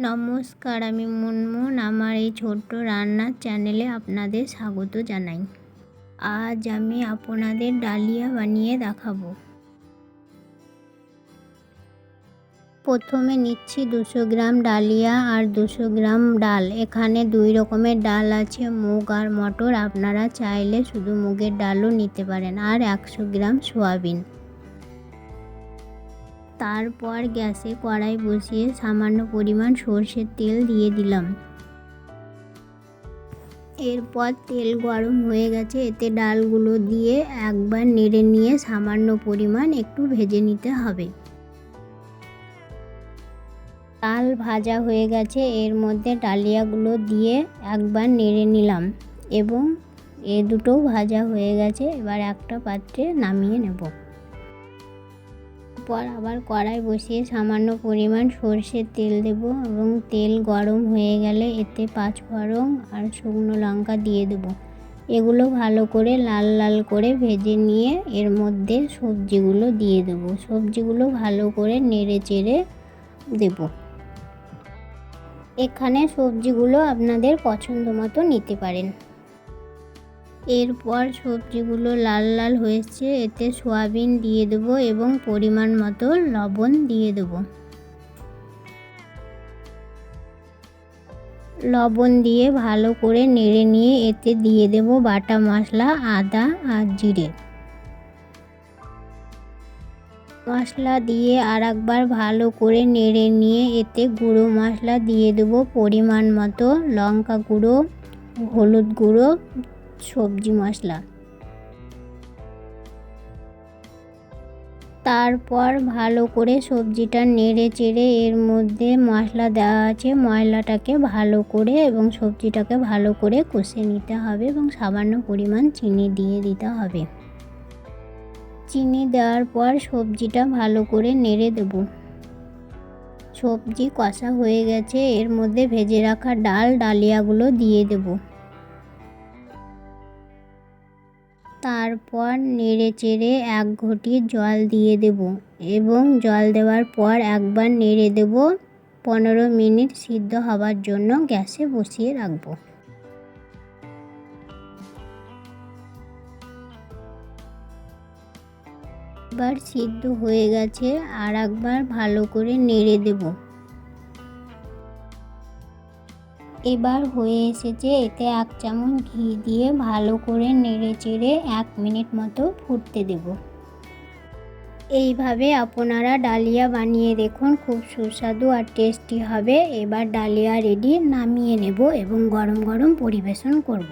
নমস্কার, আমি মুনমুন। আমার এই ছোট্ট রান্নার চ্যানেলে আপনাদের স্বাগত জানাই। আজ আমি আপনাদের ডালিয়া বানিয়ে দেখাবো। প্রথমে নিচ্ছি 200 গ্রাম ডালিয়া আর 200 গ্রাম ডাল। এখানে 2 রকমের ডাল আছে, মুগ আর মটর। আপনারা চাইলে শুধু মুগের ডালও নিতে পারেন। আর 100 গ্রাম সয়াবিন। তারপর গ্যাসে কড়াই বসিয়ে সামান্য পরিমাণ সরষের তেল দিয়ে দিলাম। এরপর তেল গরম হয়ে গেছে, এতে ডালগুলো দিয়ে একবার নেড়ে নিয়ে সামান্য পরিমাণ একটু ভেজে নিতে হবে। ডাল ভাজা হয়ে গেছে, এর মধ্যে ডালিয়াগুলো দিয়ে একবার নেড়ে নিলাম এবং এ দুটো ভাজা হয়ে গেছে। এবার একটা পাত্রে নামিয়ে নেব। পর আবার কড়াই বসিয়ে সামান্য পরিমাণ সরষের তেল দেব এবং তেল গরম হয়ে গেলে এতে 5 ফোড়ন আর শুকনো লঙ্কা দিয়ে দেব। এগুলো ভালো করে লাল লাল করে ভেজে নিয়ে এর মধ্যে সবজিগুলো দিয়ে দেব। সবজিগুলো ভালো করে নেড়ে চেড়ে দেব। এখানে সবজিগুলো আপনাদের পছন্দ মতো নিতে পারেন। এরপর সবজিগুলো লাল লাল হয়েছে, এতে সয়াবিন দিয়ে দেব এবং পরিমাণ মতো লবণ দিয়ে দেব। লবণ দিয়ে ভালো করে নেড়ে নিয়ে এতে দিয়ে দেব বাটা মশলা, আদা আর জিরে। মশলা দিয়ে আর একবার ভালো করে নেড়ে নিয়ে এতে গুঁড়ো মশলা দিয়ে দেব পরিমাণ মতো, লঙ্কা গুঁড়ো, হলুদ গুঁড়ো, সবজি মশলা। তারপর ভালো করে সবজিটা নেড়ে চেড়ে এর মধ্যে মশলা দেওয়া আছে, মশলাটাকে ভালো করে এবং সবজিটাকে ভালো করে কষে নিতে হবে এবং সামান্য পরিমাণ চিনি দিয়ে দিতে হবে। চিনি দেওয়ার পর সবজিটা ভালো করে নেড়ে দেব। সবজি কষা হয়ে গেছে, এর মধ্যে ভেজে রাখা ডালিয়াগুলো দিয়ে দেব। তারপর নেড়ে চেড়ে 1 ঘটি জল দিয়ে দেব এবং জল দেওয়ার পর একবার নেড়ে দেব। 15 মিনিট সিদ্ধ হওয়ার জন্য গ্যাসে বসিয়ে রাখব। এবার সিদ্ধ হয়ে গেছে, আর একবার ভালো করে নেড়ে দেব। এবার হয়ে এসেছে, এতে 1 চামচ ঘি দিয়ে ভালো করে নেড়ে চেড়ে 1 মিনিট মতো ফুটতে দেব। এইভাবে আপনারা ডালিয়া বানিয়ে দেখুন, খুব সুস্বাদু আর টেস্টি হবে। এবার ডালিয়া রেডি, নামিয়ে নেব এবং গরম গরম পরিবেশন করব।